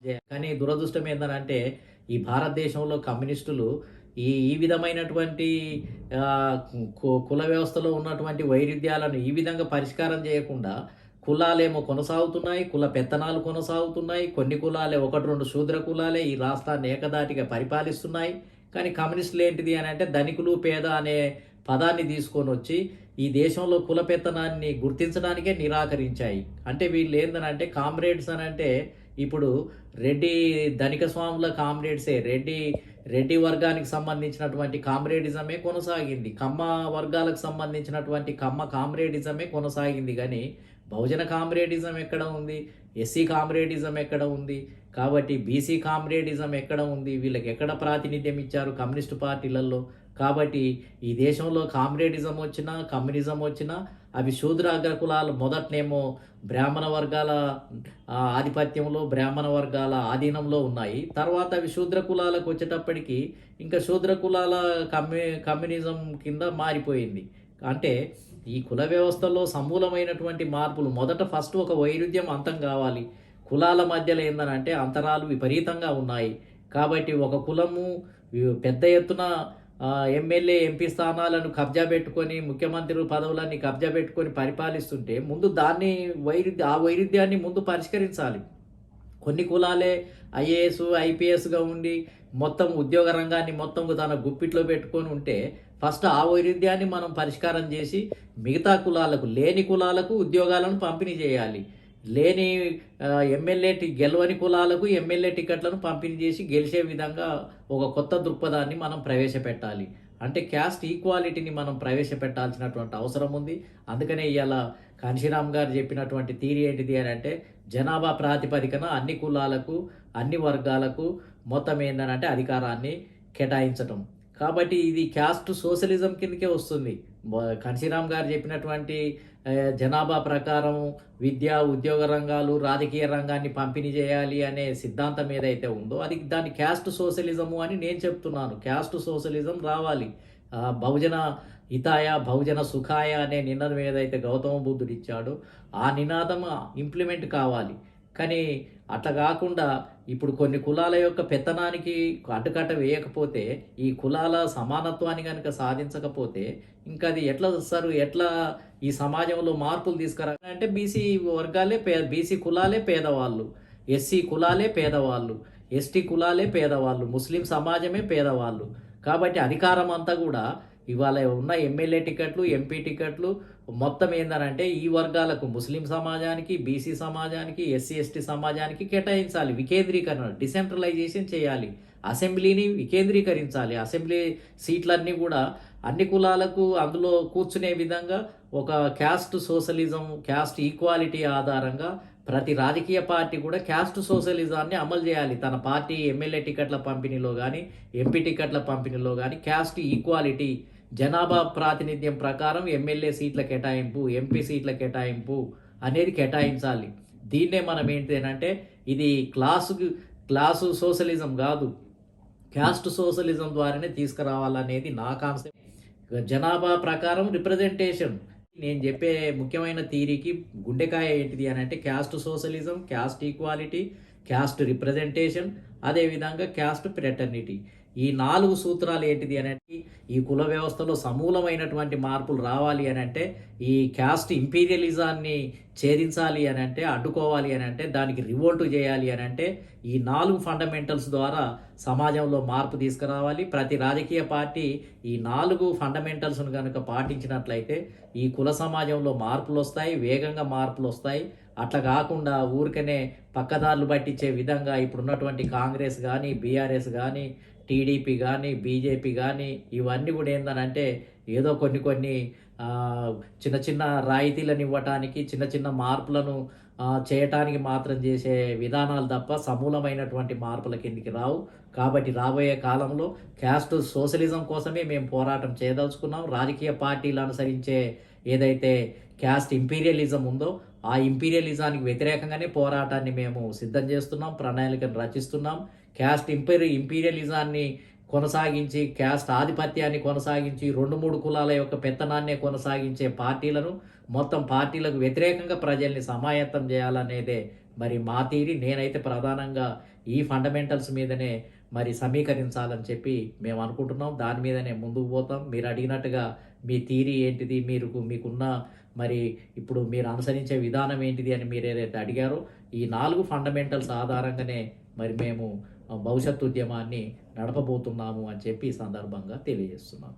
కానీ దురదృష్టం ఏందనంటే, ఈ భారతదేశంలో కమ్యూనిస్టులు ఈ ఈ విధమైనటువంటి కుల వ్యవస్థలో ఉన్నటువంటి వైరుధ్యాలను ఈ విధంగా పరిష్కారం చేయకుండా, కులాలేమో కొనసాగుతున్నాయి, కుల పెత్తనాలు కొనసాగుతున్నాయి. కొన్ని కులాలే 1, 2 శూద్ర కులాలే ఈ రాష్ట్రాన్ని ఏకధాటిగా పరిపాలిస్తున్నాయి. కానీ కమ్యూనిస్టులు ఏంటిది అనంటే, ధనికులు, పేద అనే పదాన్ని తీసుకొనొచ్చి, ఈ దేశంలో కుల పెత్తనాన్ని గుర్తించడానికే నిరాకరించాయి. అంటే వీళ్ళేందనంటే కామ్రేడ్స్ అనంటే ఇప్పుడు రెడ్డి ధనిక స్వాముల కామ్రేడ్సే. రెడ్డి వర్గానికి సంబంధించినటువంటి కామ్రేడిజమే కొనసాగింది. కమ్మ వర్గాలకు సంబంధించినటువంటి కమ్మ కామ్రేడిజమే కొనసాగింది గానీ, బహుజన కామ్రేడిజం ఎక్కడ ఉంది? ఎస్సీ కామ్రేడిజం ఎక్కడ ఉంది? కాబట్టి బీసీ కామ్రేడిజం ఎక్కడ ఉంది? వీళ్ళకి ఎక్కడ ప్రాతినిధ్యం ఇచ్చారు కమ్యూనిస్టు పార్టీలలో? కాబట్టి ఈ దేశంలో కామ్రేడిజం వచ్చినా, కమ్యూనిజం వచ్చినా అవి శూద్ర అగ్రకులాలు మొదటనేమో బ్రాహ్మణ వర్గాల ఆధిపత్యంలో, బ్రాహ్మణ వర్గాల ఆధీనంలో ఉన్నాయి. తర్వాత అవి శూద్ర కులాలకు వచ్చేటప్పటికి ఇంకా శూద్ర కులాల కమ్యూనిజం కింద మారిపోయింది. అంటే ఈ కుల వ్యవస్థలో సమూలమైనటువంటి మార్పులు ఫస్ట్ ఒక వైరుధ్యం అంతం కావాలి. కులాల మధ్యలో ఏందనంటే అంతరాలు విపరీతంగా ఉన్నాయి. కాబట్టి ఒక కులము పెద్ద ఎత్తున ఎమ్మెల్యే, ఎంపీ స్థానాలను కబ్జా పెట్టుకొని, ముఖ్యమంత్రి పదవులన్నీ కబ్జా పెట్టుకొని పరిపాలిస్తుంటే ముందు దాన్ని ఆ వైరుధ్యాన్ని ముందు పరిష్కరించాలి. కొన్ని కులాలే ఐఏఎస్, ఐపీఎస్గా ఉండి మొత్తం ఉద్యోగ రంగాన్ని మొత్తం తన గుప్పిట్లో పెట్టుకొని ఉంటే ఫస్ట్ ఆ వైరుధ్యాన్ని మనం పరిష్కారం చేసి మిగతా కులాలకు, లేని కులాలకు ఉద్యోగాలను పంపిణీ చేయాలి. లేని గెలవని కులాలకు ఎమ్మెల్యే టికెట్లను పంపిణీ చేసి గెలిచే విధంగా ఒక కొత్త దృక్పథాన్ని మనం ప్రవేశపెట్టాలి. అంటే క్యాస్ట్ ఈక్వాలిటీని మనం ప్రవేశపెట్టాల్సినటువంటి అవసరం ఉంది. అందుకనే ఇవాళ కాంశీరామ్ గారు చెప్పినటువంటి థియరీ ఏంటిది అని అంటే, జనాభా ప్రాతిపదికన అన్ని కులాలకు, అన్ని వర్గాలకు మొత్తం ఏంటంటే అధికారాన్ని కేటాయించటం. కాబట్టి ఇది క్యాస్ట్ సోషలిజం కిందకే వస్తుంది. కాంశీరామ్ గారు చెప్పినటువంటి జనాభా ప్రకారం విద్య, ఉద్యోగ రంగాలు, రాజకీయ రంగాన్ని పంపిణీ చేయాలి అనే సిద్ధాంతం ఏదైతే ఉందో అది దాన్ని క్యాస్ట్ సోషలిజము అని నేను చెప్తున్నాను. క్యాస్ట్ సోషలిజం రావాలి. బహుజన హితాయ, బహుజన సుఖాయ అనే నినాదం ఏదైతే గౌతమ బుద్ధుడు ఇచ్చాడో ఆ నినాదం ఇంప్లిమెంట్ కావాలి. కానీ అట్లా కాకుండా ఇప్పుడు కొన్ని కులాల యొక్క పెత్తనానికి అడ్డుకట్ట వేయకపోతే, ఈ కులాల సమానత్వాన్ని కనుక సాధించకపోతే ఇంకా అది ఎట్లా వస్తారు? ఎట్లా ఈ సమాజంలో మార్పులు తీసుకురా అంటే బీసీ కులాలే పేదవాళ్ళు, ఎస్సీ కులాలే పేదవాళ్ళు, ఎస్టీ కులాలే పేదవాళ్ళు, ముస్లిం సమాజమే పేదవాళ్ళు. కాబట్టి అధికారం అంతా కూడా ఇవాళ ఉన్న ఎమ్మెల్యే టికెట్లు, ఎంపీ టికెట్లు మొత్తం ఏందనంటే ఈ వర్గాలకు, ముస్లిం సమాజానికి, బీసీ సమాజానికి, ఎస్సీ ఎస్టీ సమాజానికి కేటాయించాలి. వికేంద్రీకరణ, డిసెంట్రలైజేషన్ చేయాలి. అసెంబ్లీని వికేంద్రీకరించాలి. అసెంబ్లీ సీట్లన్నీ కూడా అన్ని కులాలకు అందులో కూర్చునే విధంగా ఒక క్యాస్ట్ సోషలిజం, క్యాస్ట్ ఈక్వాలిటీ ఆధారంగా ప్రతి రాజకీయ పార్టీ కూడా క్యాస్ట్ సోషలిజాన్ని అమలు చేయాలి. తన పార్టీ ఎమ్మెల్యే టికెట్ల పంపిణీలో కానీ, ఎంపీ టికెట్ల పంపిణీలో కానీ క్యాస్ట్ ఈక్వాలిటీ, జనాభా ప్రాతినిధ్యం ప్రకారం ఎమ్మెల్యే సీట్ల కేటాయింపు, ఎంపీ సీట్ల కేటాయింపు అనేది కేటాయించాలి. దీన్నే మనం ఏంటంటే ఇది క్లాసు సోషలిజం కాదు, క్యాస్ట్ సోషలిజం ద్వారానే తీసుకురావాలనేది నా కాన్సెప్ట్. జనాభా ప్రకారం రిప్రజెంటేషన్. నేను చెప్పే ముఖ్యమైన థియరీకి గుండెకాయ ఏంటిది అని అంటే caste socialism, caste equality, caste representation, అదేవిధంగా క్యాస్ట్ ఫ్రెటర్నిటీ. ఈ 4 సూత్రాలు ఏంటిది అని అంటే ఈ కుల వ్యవస్థలో సమూలమైనటువంటి మార్పులు రావాలి అని అంటే, ఈ క్యాస్ట్ ఇంపీరియలిజాన్ని ఛేదించాలి అని అంటే, అడ్డుకోవాలి అని అంటే, దానికి రివోల్ట్ చేయాలి అని అంటే ఈ 4 ఫండమెంటల్స్ ద్వారా సమాజంలో మార్పు తీసుకురావాలి. ప్రతి రాజకీయ పార్టీ ఈ 4 ఫండమెంటల్స్ను కనుక పాటించినట్లయితే ఈ కుల సమాజంలో మార్పులు వస్తాయి, వేగంగా మార్పులు వస్తాయి. అట్లా కాకుండా ఊరికనే పక్కదారులు పట్టించే విధంగా ఇప్పుడున్నటువంటి కాంగ్రెస్ కానీ, బీఆర్ఎస్ కానీ, టీడీపీ కానీ, బీజేపీ కానీ ఇవన్నీ కూడా ఏందనంటే ఏదో కొన్ని చిన్న చిన్న రాయితీలను ఇవ్వటానికి, చిన్న చిన్న మార్పులను చేయటానికి మాత్రం చేసే విధానాలు తప్ప సమూలమైనటువంటి మార్పుల కిందికి రావు. కాబట్టి రాబోయే కాలంలో క్యాస్ట్ సోషలిజం కోసమే మేము పోరాటం చేయదలుచుకున్నాం. రాజకీయ పార్టీలు అనుసరించే ఏదైతే క్యాస్ట్ ఇంపీరియలిజం ఉందో ఆ ఇంపీరియలిజానికి వ్యతిరేకంగానే పోరాటాన్ని మేము సిద్ధం చేస్తున్నాం, ప్రణాళికను రచిస్తున్నాం. క్యాస్ట్ ఇంపీరియలిజాన్ని కొనసాగించి, క్యాస్ట్ ఆధిపత్యాన్ని కొనసాగించి, 2-3 కులాల యొక్క పెత్తనాన్నే కొనసాగించే పార్టీలకు వ్యతిరేకంగా ప్రజల్ని సమాయత్తం చేయాలనేదే మరి మా థియరీ నేనైతే ప్రధానంగా ఈ ఫండమెంటల్స్ మీదనే మరి సమీకరించాలని చెప్పి మేము అనుకుంటున్నాం. దాని మీదనే ముందుకు పోతాం. మీరు అడిగినట్టుగా మీ థియరీ ఏంటిది? మీకున్న మరి ఇప్పుడు మీరు అనుసరించే విధానం ఏంటిది అని మీరు ఏదైతే అడిగారో, ఈ 4 ఫండమెంటల్స్ ఆధారంగానే మరి మేము భవిష్యత్తు ఉద్యమాన్ని నడపబోతున్నాము అని చెప్పి ఈ సందర్భంగా తెలియజేస్తున్నాను.